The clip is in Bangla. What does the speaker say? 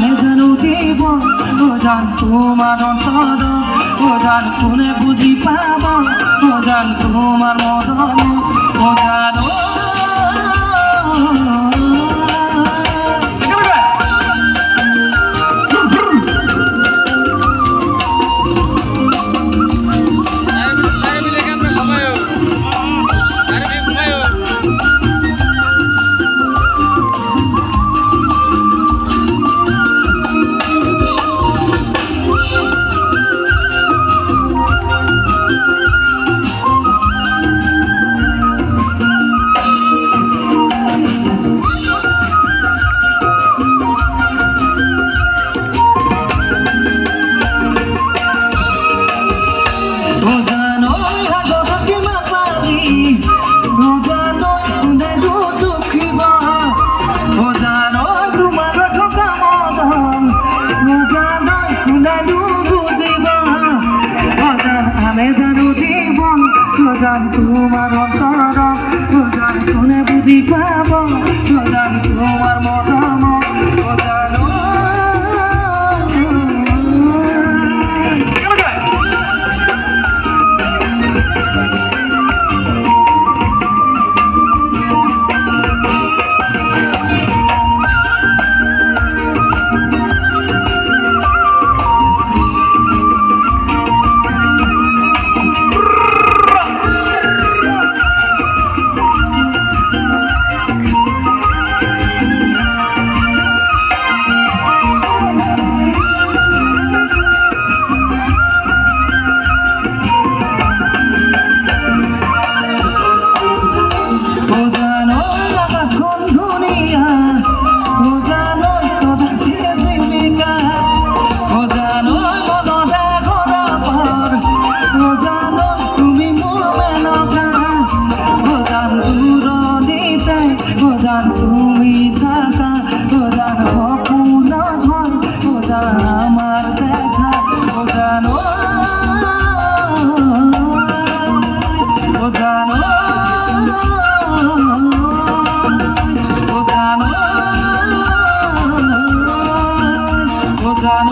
আমি জানো দিব ও জান তোমার অন্তর ও জান কোনে বুঝি পাব ও জান তোমার মরণ ও জানো জান তোমার অন্তর জান কোনে বুঝি পাব জান তোমার মরম জানো তুমি থাকা প্রধান অপূর্ণ হয় প্রধান আমার দেখা প্রধান প্রধান প্রধান প্রধান